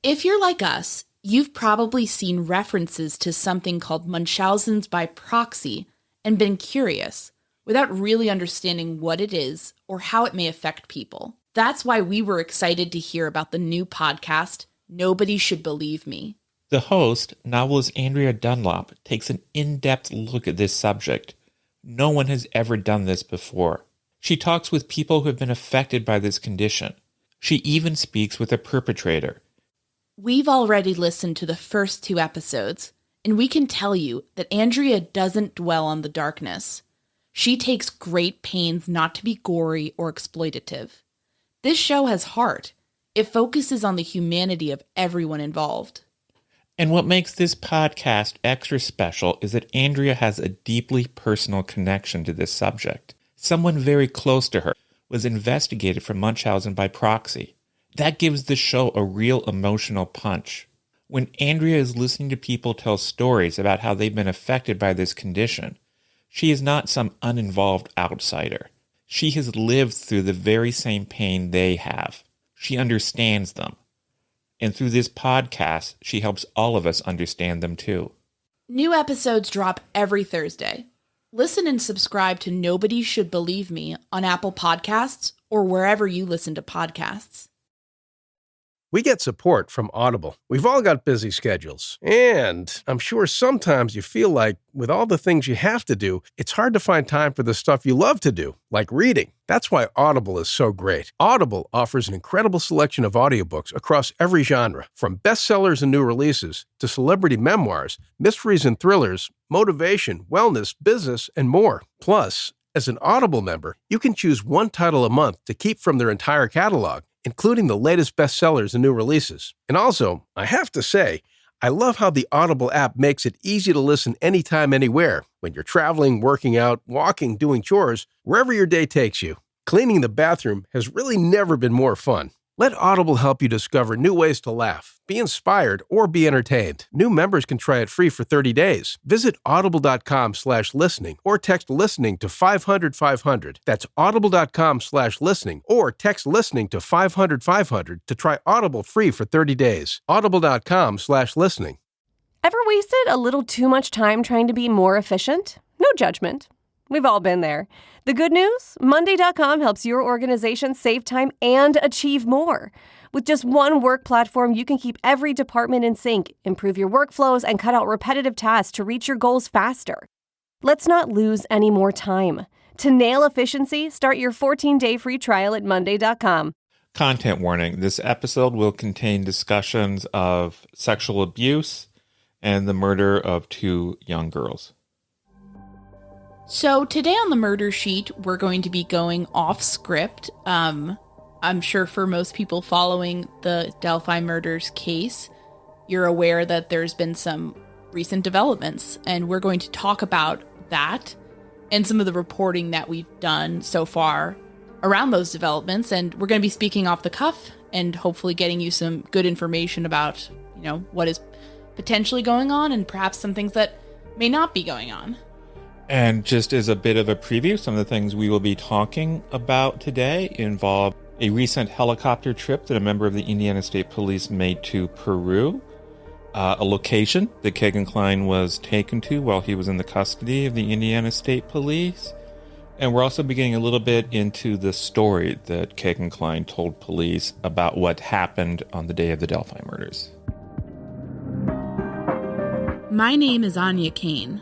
If you're like us, you've probably seen references to something called Munchausen's by proxy and been curious, without really understanding what it is or how it may affect people. That's why we were excited to hear about the new podcast, Nobody Should Believe Me. The host, novelist Andrea Dunlop, takes an in-depth look at this subject. No one has ever done this before. She talks with people who have been affected by this condition. She even speaks with a perpetrator. We've already listened to the first 2 episodes, and we can tell you that Andrea doesn't dwell on the darkness. She takes great pains not to be gory or exploitative. This show has heart. It focuses on the humanity of everyone involved. And what makes this podcast extra special is that Andrea has a deeply personal connection to this subject. Someone very close to her was investigated for Munchausen by proxy. That gives the show a real emotional punch. When Andrea is listening to people tell stories about how they've been affected by this condition, she is not some uninvolved outsider. She has lived through the very same pain they have. She understands them. And through this podcast, she helps all of us understand them too. New episodes drop every Thursday. Listen and subscribe to Nobody Should Believe Me on Apple Podcasts or wherever you listen to podcasts. We get support from Audible. We've all got busy schedules. And I'm sure sometimes you feel like, with all the things you have to do, it's hard to find time for the stuff you love to do, like reading. That's why Audible is so great. Audible offers an incredible selection of audiobooks across every genre, from bestsellers and new releases to celebrity memoirs, mysteries and thrillers, motivation, wellness, business, and more. Plus, as an Audible member, you can choose one title a month to keep from their entire catalog, including the latest bestsellers and new releases. And also, I have to say, I love how the Audible app makes it easy to listen anytime, anywhere. When you're traveling, working out, walking, doing chores, wherever your day takes you. Cleaning the bathroom has really never been more fun. Let Audible help you discover new ways to laugh, be inspired, or be entertained. New members can try it free for 30 days. Visit audible.com/listening or text listening to 500-500. That's audible.com/listening or text listening to 500-500 to try Audible free for 30 days. Audible.com/listening. Ever wasted a little too much time trying to be more efficient? No judgment. We've all been there. The good news? Monday.com helps your organization save time and achieve more. With just one work platform, you can keep every department in sync, improve your workflows, and cut out repetitive tasks to reach your goals faster. Let's not lose any more time. To nail efficiency, start your 14-day free trial at Monday.com. Content warning. This episode will contain discussions of sexual abuse and the murder of 2 young girls. So today on the murder sheet, we're going to be going off script. I'm sure for most people following the Delphi murders case, you're aware that there's been some recent developments, and we're going to talk about that and some of the reporting that we've done so far around those developments. And we're going to be speaking off the cuff and hopefully getting you some good information about, what is potentially going on and perhaps some things that may not be going on. And just as a bit of a preview, some of the things we will be talking about today involve a recent helicopter trip that a member of the Indiana State Police made to Peru, a location that Kegan Kline was taken to while he was in the custody of the Indiana State Police. And we're also beginning a little bit into the story that Kegan Kline told police about what happened on the day of the Delphi murders. My name is Anya Kane.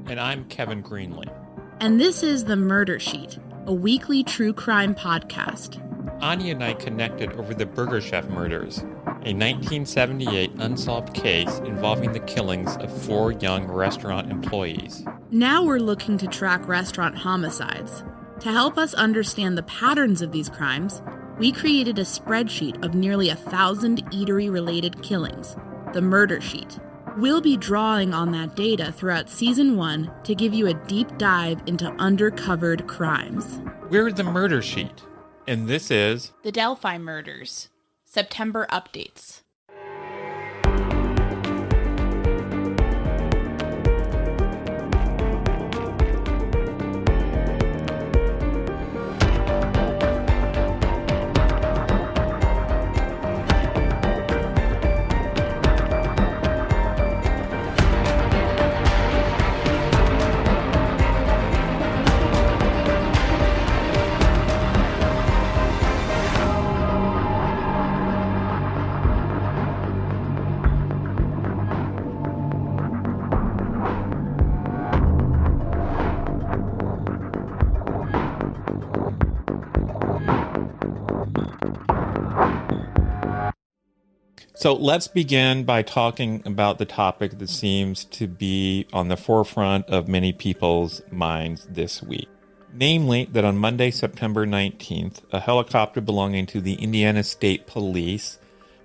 And I'm Kevin Greenlee. And this is The Murder Sheet, a weekly true crime podcast. Anya and I connected over the Burger Chef murders, a 1978 unsolved case involving the killings of 4 young restaurant employees. Now we're looking to track restaurant homicides. To help us understand the patterns of these crimes, we created a spreadsheet of nearly 1,000 eatery-related killings, the Murder Sheet. We'll be drawing on that data throughout Season 1 to give you a deep dive into undercovered crimes. We're the Murder Sheet, and this is The Delphi Murders, September Updates. So let's begin by talking about the topic that seems to be on the forefront of many people's minds this week. Namely, that on Monday, September 19th, a helicopter belonging to the Indiana State Police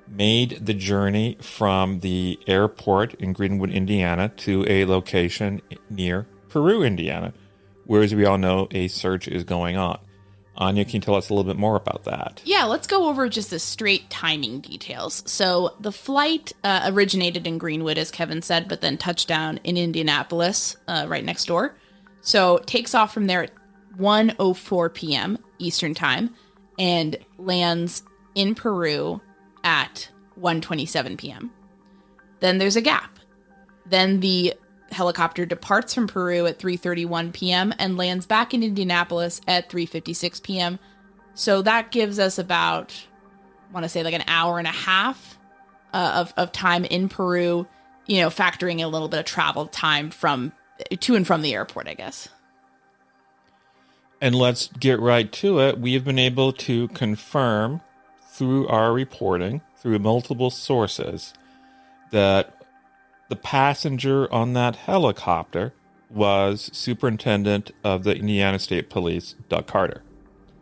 made the journey from the airport in Greenwood, Indiana, to a location near Peru, Indiana, where, as we all know, a search is going on. Anya, can you tell us a little bit more about that? Yeah, let's go over just the straight timing details. So the flight originated in Greenwood, as Kevin said, but then touched down in Indianapolis, right next door. So it takes off from there at 1:04 p.m. Eastern Time and lands in Peru at 1:27 p.m. Then there's a gap. Then the helicopter departs from Peru at 3:31 p.m. and lands back in Indianapolis at 3:56 p.m. So that gives us about, I want to say like an hour and a half of time in Peru, factoring in a little bit of travel time to and from the airport, I guess. And let's get right to it. We have been able to confirm through our reporting, through multiple sources, that the passenger on that helicopter was Superintendent of the Indiana State Police, Doug Carter.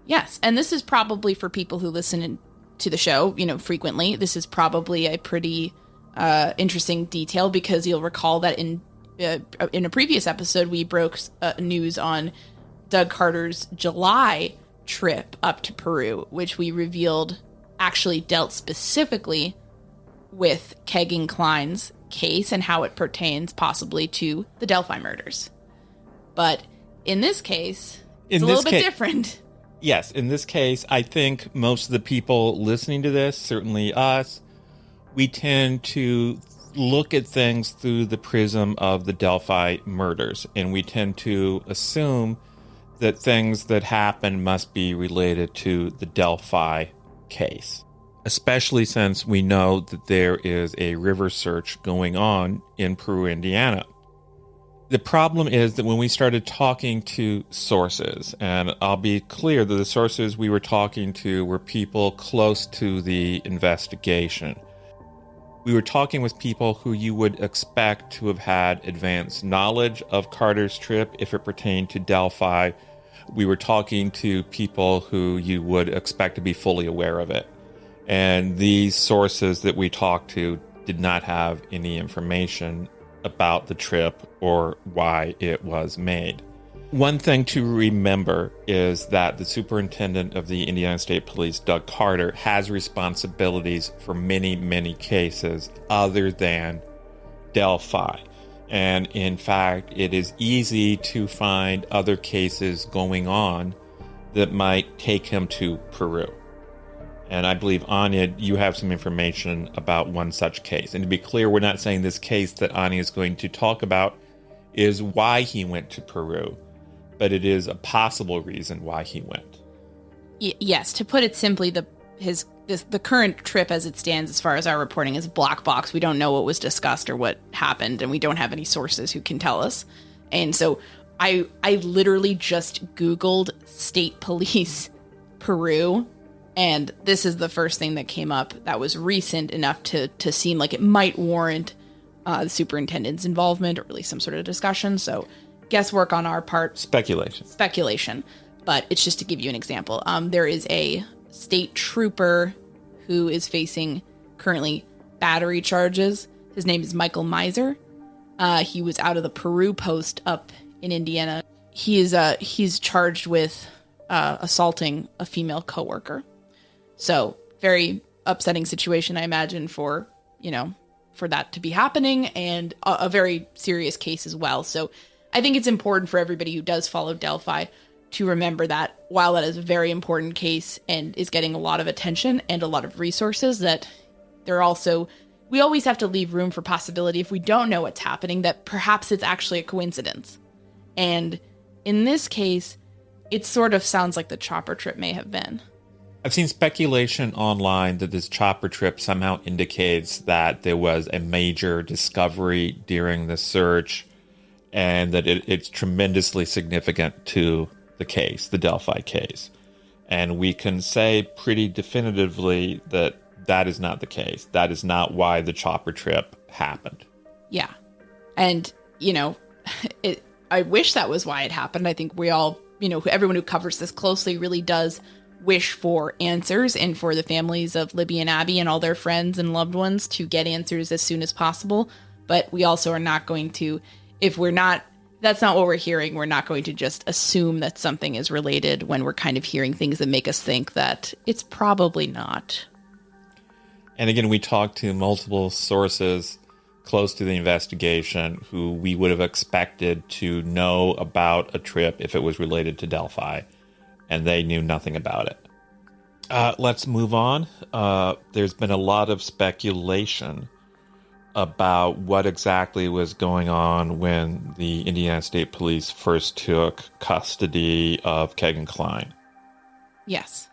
Yes, and this is probably for people who listen to the show, frequently. This is probably a pretty interesting detail because you'll recall that in a previous episode we broke news on Doug Carter's July trip up to Peru, which we revealed actually dealt specifically with Kegan Kline's case and how it pertains possibly to the Delphi murders. But in this case, it's a little bit different. Yes, in this case, I think most of the people listening to this, certainly us, we tend to look at things through the prism of the Delphi murders, and we tend to assume that things that happen must be related to the Delphi case, especially since we know that there is a river search going on in Peru, Indiana. The problem is that when we started talking to sources, and I'll be clear that the sources we were talking to were people close to the investigation. We were talking with people who you would expect to have had advanced knowledge of Carter's trip if it pertained to Delphi. We were talking to people who you would expect to be fully aware of it. And these sources that we talked to did not have any information about the trip or why it was made. One thing to remember is that the superintendent of the Indiana State Police, Doug Carter, has responsibilities for many, many cases other than Delphi. And in fact, it is easy to find other cases going on that might take him to Peru. And I believe, Anya, you have some information about one such case. And to be clear, we're not saying this case that Anya is going to talk about is why he went to Peru, but it is a possible reason why he went. Yes, to put it simply, the current trip as it stands, as far as our reporting, is a black box. We don't know what was discussed or what happened, and we don't have any sources who can tell us. And so I literally just Googled State Police Peru, and this is the first thing that came up that was recent enough to seem like it might warrant the superintendent's involvement or at least some sort of discussion. So guesswork on our part. Speculation. But it's just to give you an example. There is a state trooper who is facing currently battery charges. His name is Michael Miser. He was out of the Peru post up in Indiana. He's charged with assaulting a female coworker. So very upsetting situation, I imagine, for that to be happening, and a very serious case as well. So I think it's important for everybody who does follow Delphi to remember that while that is a very important case and is getting a lot of attention and a lot of resources, that we always have to leave room for possibility if we don't know what's happening, that perhaps it's actually a coincidence. And in this case, it sort of sounds like the chopper trip may have been. I've seen speculation online that this chopper trip somehow indicates that there was a major discovery during the search and that it's tremendously significant to the case, the Delphi case. And we can say pretty definitively that that is not the case. That is not why the chopper trip happened. Yeah. And, I wish that was why it happened. I think we all, everyone who covers this closely really does wish for answers and for the families of Libby and Abby and all their friends and loved ones to get answers as soon as possible. But we also are not going to, that's not what we're hearing. We're not going to just assume that something is related when we're kind of hearing things that make us think that it's probably not. And again, we talked to multiple sources close to the investigation who we would have expected to know about a trip if it was related to Delphi, and they knew nothing about it. Let's move on. There's been a lot of speculation about what exactly was going on when the Indiana State Police first took custody of Kegan Kline. Yes.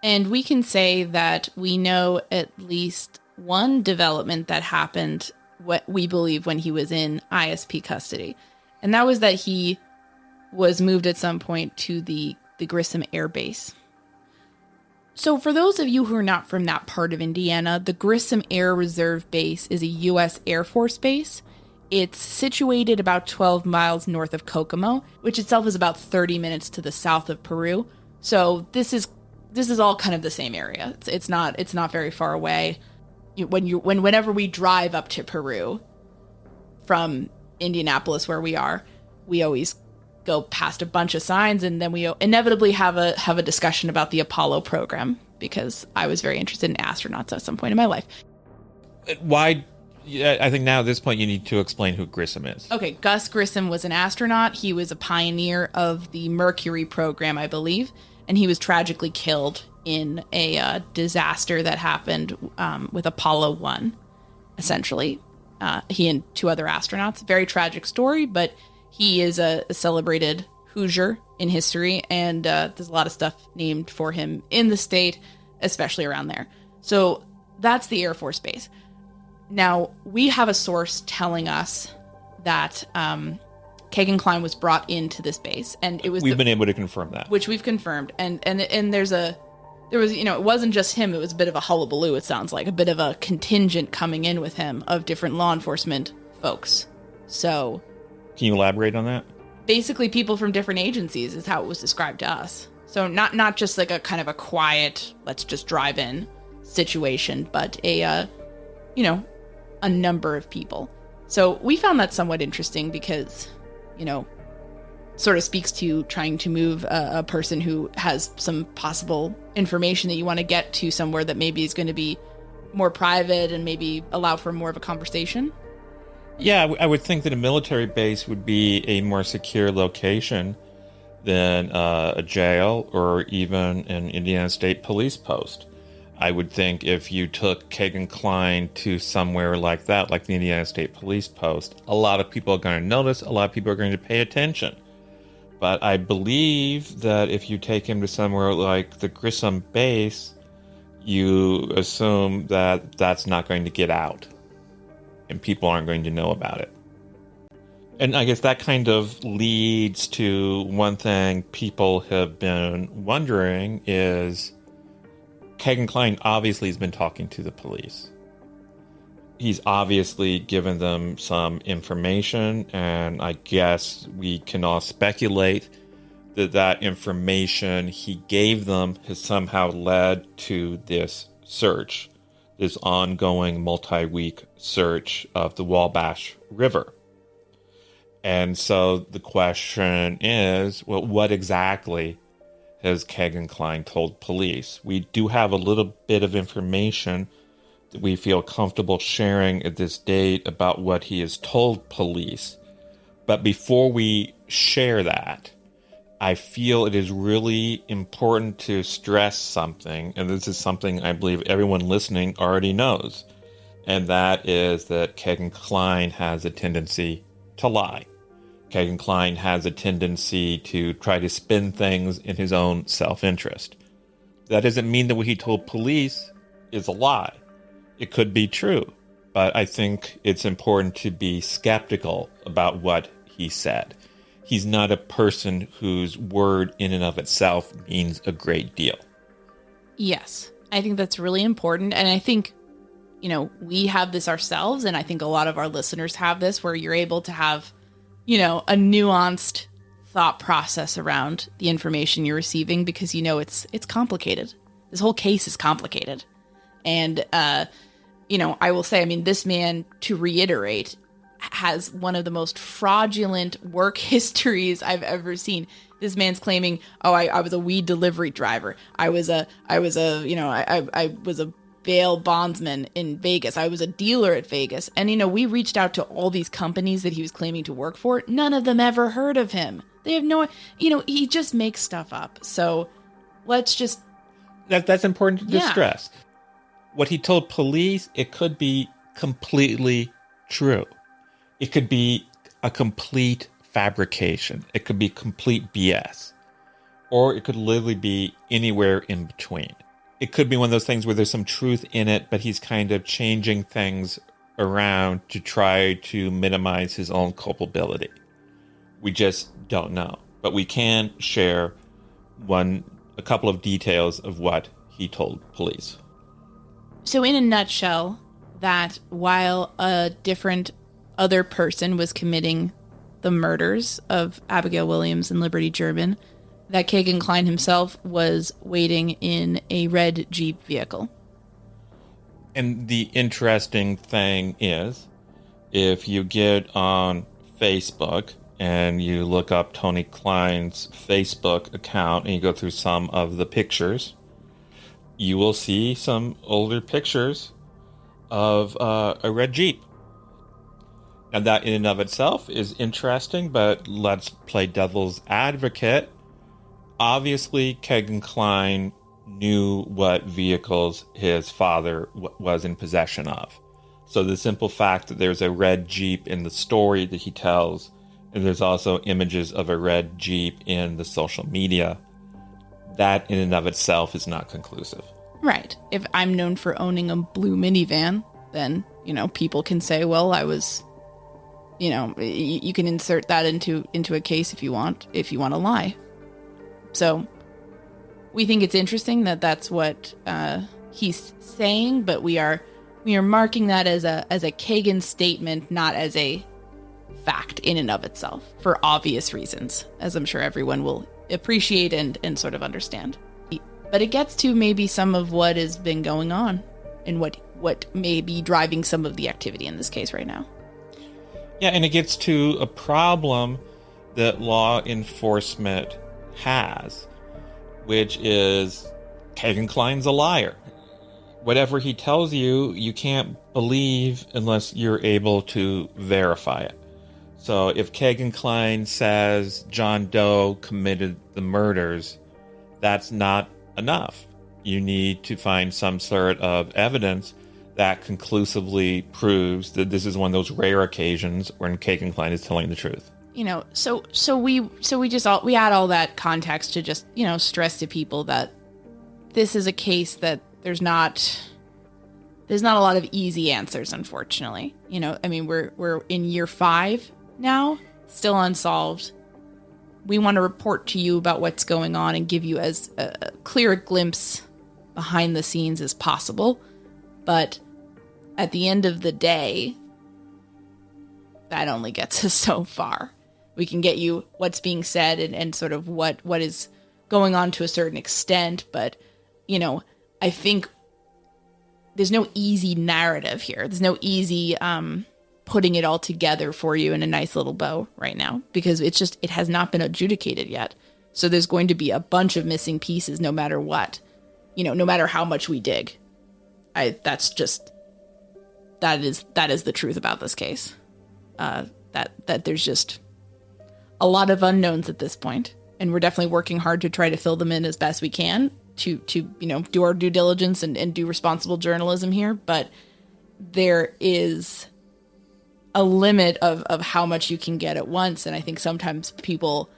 And we can say that we know at least one development that happened, what we believe, when he was in ISP custody. And that was that he was moved at some point to the Grissom Air Base. So for those of you who are not from that part of Indiana, the Grissom Air Reserve Base is a U.S. Air Force base. It's situated about 12 miles north of Kokomo, which itself is about 30 minutes to the south of Peru. So this is all kind of the same area. It's not very far away. Whenever we drive up to Peru from Indianapolis, where we are, we always go past a bunch of signs, and then we inevitably have a discussion about the Apollo program, because I was very interested in astronauts at some point in my life. Why? I think now at this point you need to explain who Grissom is. Okay, Gus Grissom was an astronaut. He was a pioneer of the Mercury program, I believe, and he was tragically killed in a disaster that happened with Apollo 1, essentially. He and two other astronauts. Very tragic story, but he is a celebrated Hoosier in history, and there's a lot of stuff named for him in the state, especially around there. So that's the Air Force Base. Now, we have a source telling us that Kegan Kline was brought into this base, and we've been able to confirm that, it wasn't just him. It was a bit of a hullabaloo. It sounds like a bit of a contingent coming in with him of different law enforcement folks. So, can you elaborate on that? Basically, people from different agencies is how it was described to us. So not just like a kind of a quiet, let's just drive in situation, but a number of people. So we found that somewhat interesting because, sort of speaks to trying to move a person who has some possible information that you want to get to somewhere that maybe is going to be more private and maybe allow for more of a conversation. Yeah, I would think that a military base would be a more secure location than a jail or even an Indiana State Police post. I would think if you took Kegan Kline to somewhere like that, like the Indiana State Police post, a lot of people are going to notice, a lot of people are going to pay attention. But I believe that if you take him to somewhere like the Grissom base, you assume that that's not going to get out and people aren't going to know about it. And I guess that kind of leads to one thing people have been wondering is Kegan Kline obviously has been talking to the police. He's obviously given them some information, and I guess we can all speculate that that information he gave them has somehow led to this search, this ongoing multi-week search of the Wabash River. And so the question is, well, what exactly has Kegan Kline told police? We do have a little bit of information that we feel comfortable sharing at this date about what he has told police. But before we share that, I feel it is really important to stress something, and this is something I believe everyone listening already knows, and that is that Kegan Kline has a tendency to lie. Kegan Kline has a tendency to try to spin things in his own self-interest. That doesn't mean that what he told police is a lie. It could be true, but I think it's important to be skeptical about what he said. He's not a person whose word in and of itself means a great deal. Yes. I think that's really important. And I think, we have this ourselves, and I think a lot of our listeners have this, where you're able to have, a nuanced thought process around the information you're receiving, because it's complicated. This whole case is complicated. And, I will say, this man, to reiterate, has one of the most fraudulent work histories I've ever seen. This man's claiming, I was a weed delivery driver. I was a bail bondsman in Vegas. I was a dealer at Vegas. And, we reached out to all these companies that he was claiming to work for. None of them ever heard of him. They have he just makes stuff up. So let's just... That's important to stress. What he told police, it could be completely true. It could be a complete fabrication. It could be complete BS. Or it could literally be anywhere in between. It could be one of those things where there's some truth in it, but he's kind of changing things around to try to minimize his own culpability. We just don't know. But we can share a couple of details of what he told police. So in a nutshell, that while a different other person was committing the murders of Abigail Williams and Liberty German, that Kegan Kline himself was waiting in a red Jeep vehicle. And the interesting thing is, if you get on Facebook and you look up Tony Kline's Facebook account and you go through some of the pictures, you will see some older pictures of a red Jeep. And that in and of itself is interesting, but let's play devil's advocate. Obviously, Kegan Kline knew what vehicles his father was in possession of. So the simple fact that there's a red Jeep in the story that he tells, and there's also images of a red Jeep in the social media, that in and of itself is not conclusive. Right. If I'm known for owning a blue minivan, then, people can say, well, I was, you can insert that into a case if you want to lie. So we think it's interesting that that's what he's saying, but we are marking that as a Kegan statement, not as a fact in and of itself, for obvious reasons, as I'm sure everyone will appreciate and sort of understand. But it gets to maybe some of what has been going on and what may be driving some of the activity in this case right now. Yeah, and it gets to a problem that law enforcement has, which is Kegan Kline's a liar. Whatever he tells you, you can't believe unless you're able to verify it. So if Kegan Kline says John Doe committed the murders, that's not enough. You need to find some sort of evidence that conclusively proves that this is one of those rare occasions when Kegan Kline is telling the truth. So we add all that context to just, stress to people that this is a case that there's not a lot of easy answers, unfortunately. We're in year 5 now, still unsolved. We want to report to you about what's going on and give you as a clear a glimpse behind the scenes as possible. But at the end of the day, that only gets us so far. We can get you what's being said and sort of what is going on to a certain extent. But, I think there's no easy narrative here. There's no easy putting it all together for you in a nice little bow right now, because it has not been adjudicated yet. So there's going to be a bunch of missing pieces no matter what, no matter how much we dig. That is the truth about this case. That there's just a lot of unknowns at this point, and we're definitely working hard to try to fill them in as best we can to do our due diligence and do responsible journalism here. But there is a limit of how much you can get at once, and I think sometimes people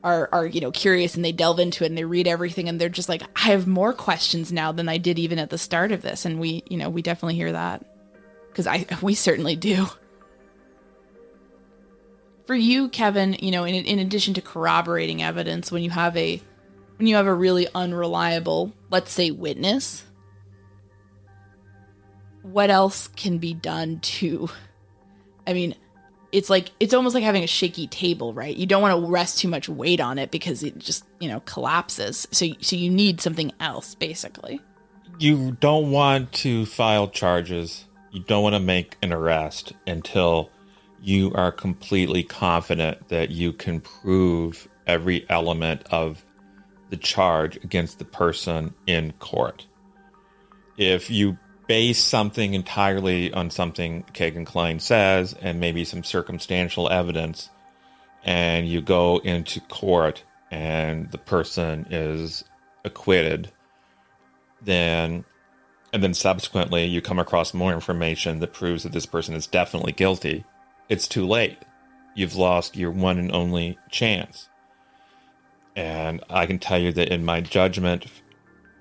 are curious and they delve into it and they read everything and they're just like, I have more questions now than I did even at the start of this. And we definitely hear that, because we certainly do. For you, Kevin, in addition to corroborating evidence, when you have a really unreliable, let's say, witness, what else can be done to, I mean, it's almost like having a shaky table, right? You don't want to rest too much weight on it because it just, collapses. So you need something else, basically. You don't want to file charges. You don't want to make an arrest until you are completely confident that you can prove every element of the charge against the person in court. If you base something entirely on something Kegan Kline says and maybe some circumstantial evidence, and you go into court and the person is acquitted, and then subsequently you come across more information that proves that this person is definitely guilty, it's too late. You've lost your one and only chance. And I can tell you that in my judgment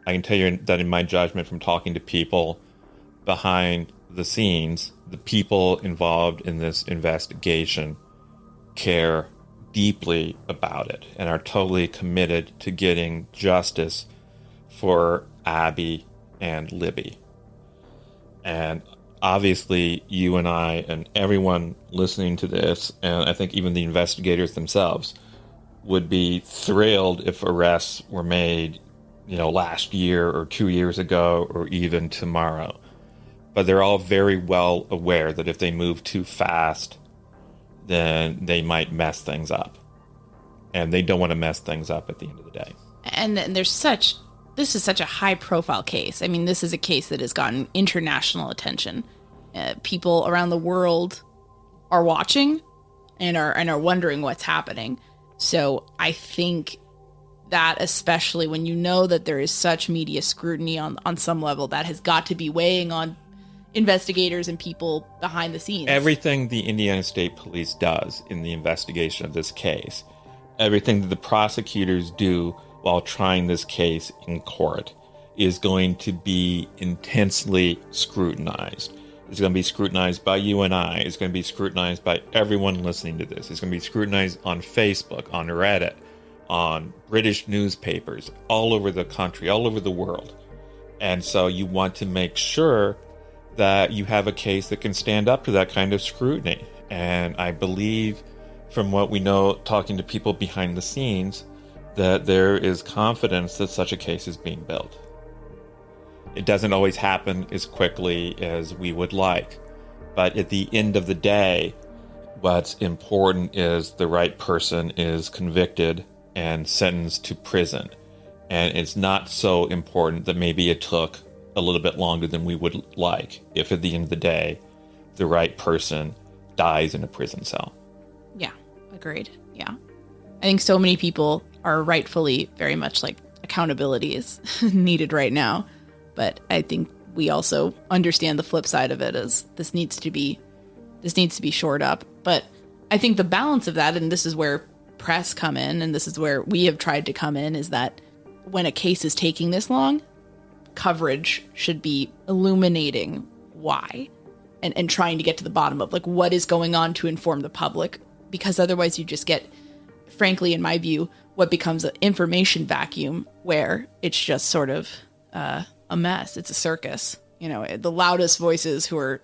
from talking to people behind the scenes, the people involved in this investigation care deeply about it and are totally committed to getting justice for Abby and Libby. And obviously, you and I and everyone listening to this, and I think even the investigators themselves, would be thrilled if arrests were made, last year or 2 years ago or even tomorrow. But they're all very well aware that if they move too fast, then they might mess things up. And they don't want to mess things up at the end of the day. And this is such a high profile case. I mean, this is a case that has gotten international attention. People around the world are watching and are wondering what's happening. So I think that, especially when you know that there is such media scrutiny on some level, that has got to be weighing on investigators and people behind the scenes. Everything the Indiana State Police does in the investigation of this case, everything that the prosecutors do while trying this case in court, is going to be intensely scrutinized. It's going to be scrutinized by you and I. It's going to be scrutinized by everyone listening to this. It's going to be scrutinized on Facebook, on Reddit, on British newspapers, all over the country, all over the world. And so you want to make sure that you have a case that can stand up to that kind of scrutiny. And I believe, from what we know, talking to people behind the scenes, that there is confidence that such a case is being built. It doesn't always happen as quickly as we would like, but at the end of the day, what's important is the right person is convicted and sentenced to prison. And it's not so important that maybe it took a little bit longer than we would like if at the end of the day, the right person dies in a prison cell. Yeah, agreed. Yeah. I think so many people are rightfully very much like accountability is needed right now. But I think we also understand the flip side of it as this needs to be shored up. But I think the balance of that, and this is where press come in, and this is where we have tried to come in, is that when a case is taking this long, coverage should be illuminating why and trying to get to the bottom of like what is going on to inform the public, because otherwise you just get, frankly, in my view, what becomes an information vacuum where it's just sort of a mess. It's a circus. The loudest voices who are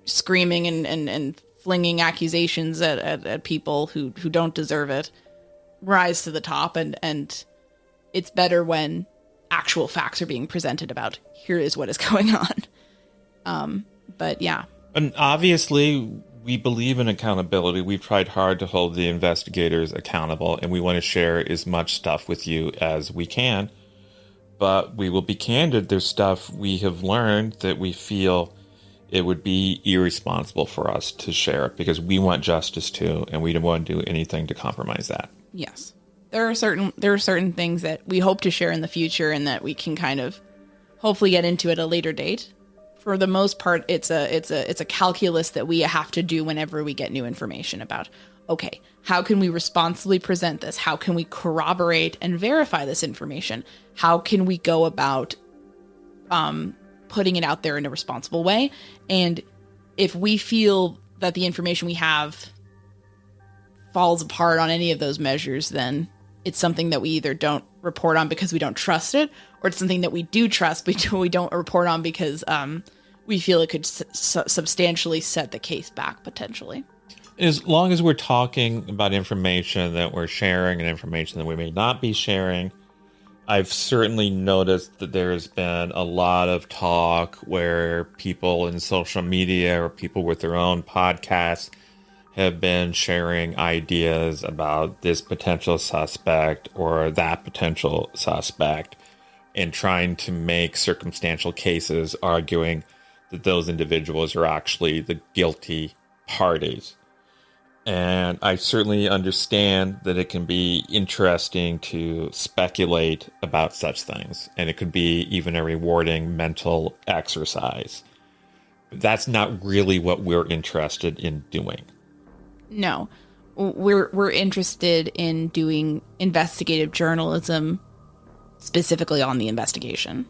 screaming and flinging accusations at people who don't deserve it rise to the top, and it's better when actual facts are being presented about here is what is going on. But yeah. And obviously we believe in accountability. We've tried hard to hold the investigators accountable, and we want to share as much stuff with you as we can. But we will be candid. There's stuff we have learned that we feel it would be irresponsible for us to share because we want justice too, and we don't want to do anything to compromise that. Yes. There are certain things that we hope to share in the future and that we can kind of hopefully get into at a later date. For the most part, it's a calculus that we have to do whenever we get new information about, okay, how can we responsibly present this? How can we corroborate and verify this information? How can we go about putting it out there in a responsible way? And if we feel that the information we have falls apart on any of those measures, then it's something that we either don't report on because we don't trust it, or it's something that we do trust, but we don't report on because we feel it could substantially set the case back potentially. As long as we're talking about information that we're sharing and information that we may not be sharing, I've certainly noticed that there's been a lot of talk where people in social media or people with their own podcasts have been sharing ideas about this potential suspect or that potential suspect and trying to make circumstantial cases arguing that those individuals are actually the guilty parties. And I certainly understand that it can be interesting to speculate about such things, and it could be even a rewarding mental exercise. But that's not really what we're interested in doing. No, we're interested in doing investigative journalism specifically on the investigation.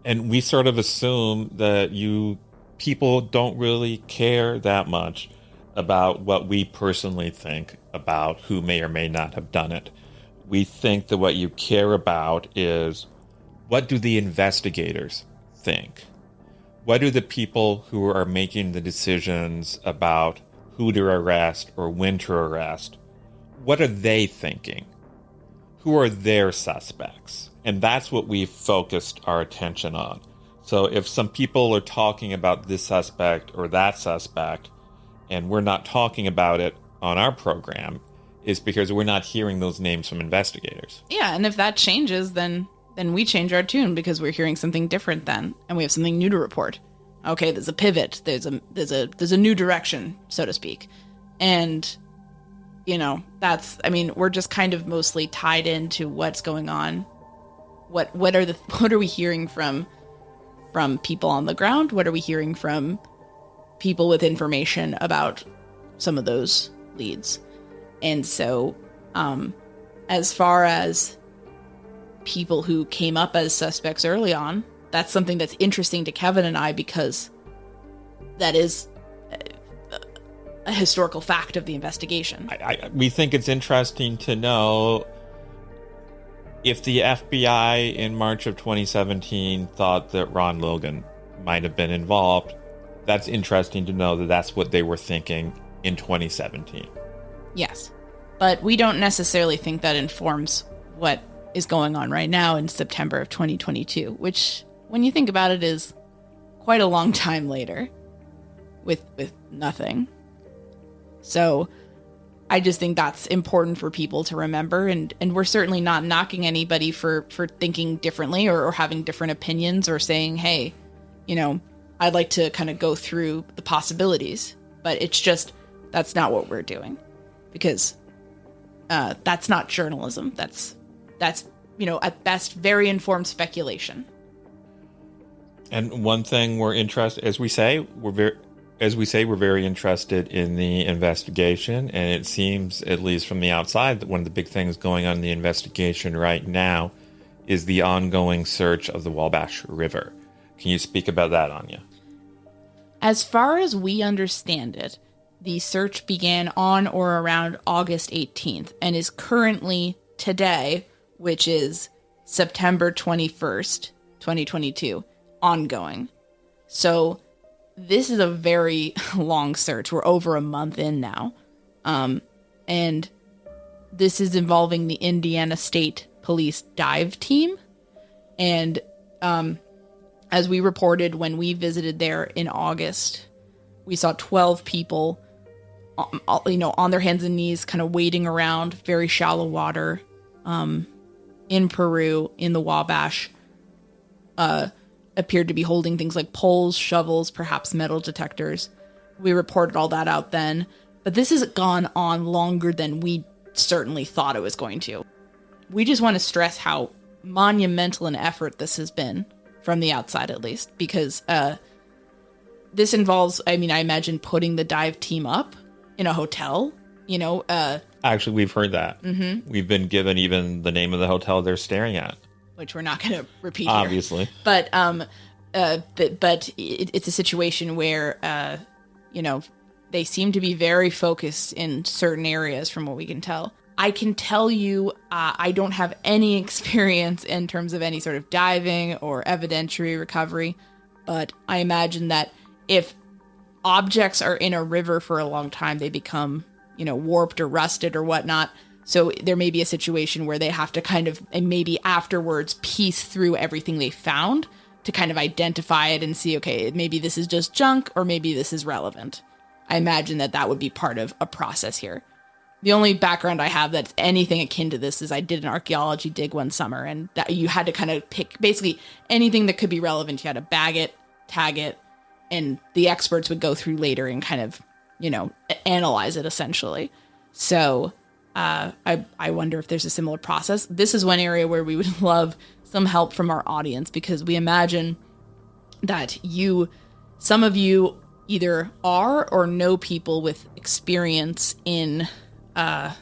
And we sort of assume that you people don't really care that much about what we personally think about who may or may not have done it. We think that what you care about is, what do the investigators think? What do the people who are making the decisions about who to arrest or when to arrest, what are they thinking? Who are their suspects? And that's what we've focused our attention on. So if some people are talking about this suspect or that suspect, and we're not talking about it on our program, is because we're not hearing those names from investigators. Yeah, and if that changes, then we change our tune because we're hearing something different then, and we have something new to report. Okay, there's a pivot. There's a new direction, so to speak. And, you know, we're just kind of mostly tied into what's going on. What are we hearing from people on the ground? What are we hearing from people with information about some of those leads? And so, as far as people who came up as suspects early on, that's something that's interesting to Kevin and I, because that is a historical fact of the investigation. We think it's interesting to know if the FBI in March of 2017 thought that Ron Logan might have been involved. That's interesting to know that that's what they were thinking in 2017. Yes, but we don't necessarily think that informs what is going on right now in September of 2022, which, when you think about it, is quite a long time later with nothing. So I just think that's important for people to remember, and we're certainly not knocking anybody for thinking differently or having different opinions or saying, hey, you know, I'd like to kind of go through the possibilities, but it's just, that's not what we're doing, because that's not journalism. That's, you know, at best, very informed speculation. And one thing we're interested, as we say, we're very interested in the investigation, and it seems, at least from the outside, that one of the big things going on in the investigation right now is the ongoing search of the Wabash River. Can you speak about that, Anya? As far as we understand it, the search began on or around August 18th and is currently today, which is September 21st, 2022, ongoing. So this is a very long search. We're over a month in now. And this is involving the Indiana State Police dive team. And as we reported when we visited there in August, we saw 12 people, you know, on their hands and knees, kind of wading around very shallow water in Peru, in the Wabash. Appeared to be holding things like poles, shovels, perhaps metal detectors. We reported all that out then. But this has gone on longer than we certainly thought it was going to. We just want to stress how monumental an effort this has been, from the outside at least, because this involves, I mean, I imagine putting the dive team up in a hotel, you know. Actually, we've heard that. Mm-hmm. We've been given even the name of the hotel they're staring at, which we're not going to repeat obviously here. But it's a situation where you know, they seem to be very focused in certain areas from what we can tell. I can tell you I don't have any experience in terms of any sort of diving or evidentiary recovery. but I imagine that if objects are in a river for a long time, they become, warped or rusted or whatnot. So there may be a situation where they have to kind of, and maybe afterwards, piece through everything they found to kind of identify it and see, okay, maybe this is just junk or maybe this is relevant. I imagine that would be part of a process here. The only background I have that's anything akin to this is I did an archaeology dig one summer, and that you had to kind of pick basically anything that could be relevant. You had to bag it, tag it, and the experts would go through later and kind of, analyze it essentially. So I wonder if there's a similar process. This is one area where we would love some help from our audience, because we imagine that some of you either are or know people with experience in dive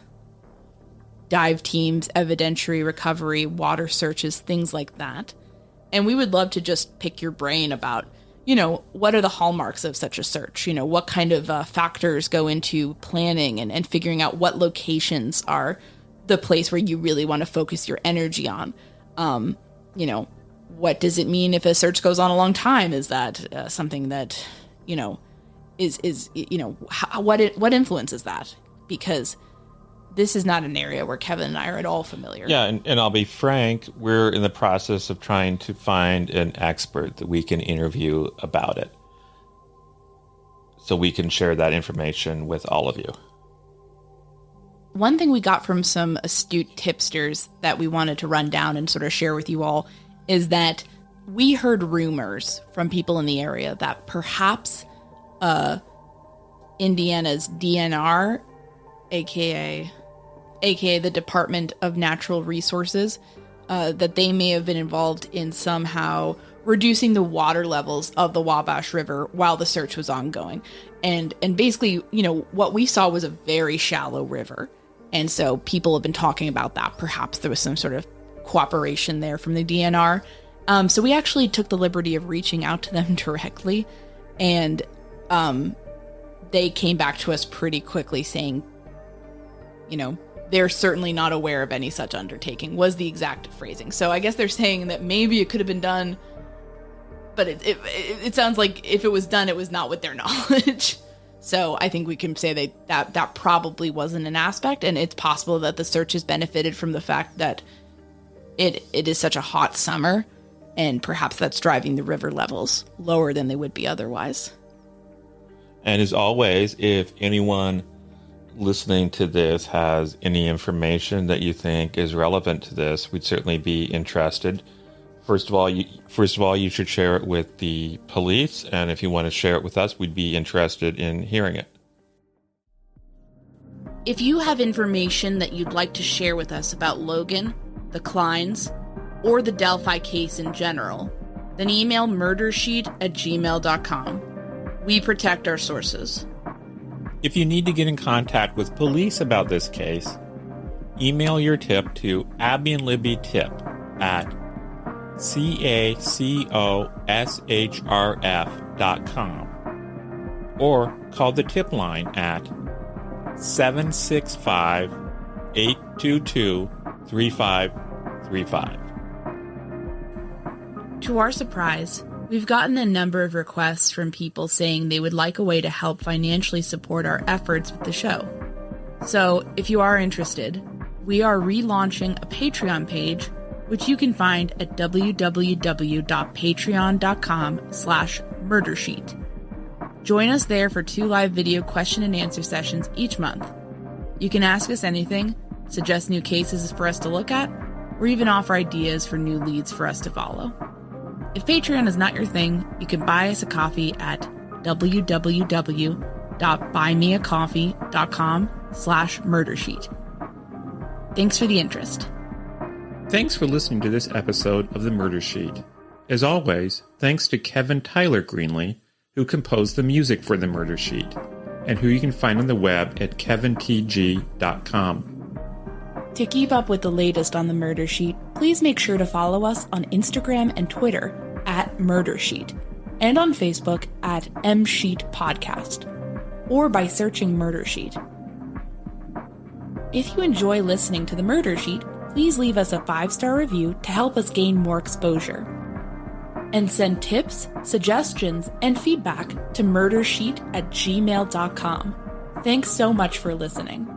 teams, evidentiary recovery, water searches, things like that. And we would love to just pick your brain about, what are the hallmarks of such a search? What kind of factors go into planning and figuring out what locations are the place where you really want to focus your energy on? What does it mean if a search goes on a long time? Is that something that, what influences that? Because this is not an area where Kevin and I are at all familiar. Yeah, and I'll be frank, we're in the process of trying to find an expert that we can interview about it, so we can share that information with all of you. One thing we got from some astute tipsters that we wanted to run down and sort of share with you all is that we heard rumors from people in the area that perhaps Indiana's DNR, aka the Department of Natural Resources, that they may have been involved in somehow reducing the water levels of the Wabash River while the search was ongoing. And basically, what we saw was a very shallow river. And so people have been talking about that. Perhaps there was some sort of cooperation there from the DNR. So we actually took the liberty of reaching out to them directly. And they came back to us pretty quickly saying, they're certainly not aware of any such undertaking, was the exact phrasing. So I guess they're saying that maybe it could have been done, but it sounds like if it was done, it was not with their knowledge. So I think we can say that probably wasn't an aspect, and it's possible that the search has benefited from the fact that it is such a hot summer, and perhaps that's driving the river levels lower than they would be otherwise. And as always, if anyone listening to this has any information that you think is relevant to this, we'd certainly be interested. First of all, you should share it with the police, and if you want to share it with us, we'd be interested in hearing it. If you have information that you'd like to share with us about Logan, the Klines, or the Delphi case in general, then email murdersheet@gmail.com. We protect our sources. If you need to get in contact with police about this case, email your tip to Abby and Libby tip at cacoshrf.com, or call the tip line at 765-822-3535. To our surprise, we've gotten a number of requests from people saying they would like a way to help financially support our efforts with the show. So, if you are interested, we are relaunching a Patreon page, which you can find at www.patreon.com/murdersheet. Join us there for 2 live video question and answer sessions each month. You can ask us anything, suggest new cases for us to look at, or even offer ideas for new leads for us to follow. If Patreon is not your thing, you can buy us a coffee at www.buymeacoffee.com/murdersheet. Thanks for the interest. Thanks for listening to this episode of The Murder Sheet. As always, thanks to Kevin Tyler Greenlee, who composed the music for The Murder Sheet, and who you can find on the web at kevintg.com. To keep up with the latest on The Murder Sheet, please make sure to follow us on Instagram and Twitter at Murder Sheet, and on Facebook at MSheet Podcast, or by searching Murder Sheet. If you enjoy listening to The Murder Sheet, please leave us a 5-star review to help us gain more exposure. and send tips, suggestions, and feedback to murdersheet@gmail.com. Thanks so much for listening.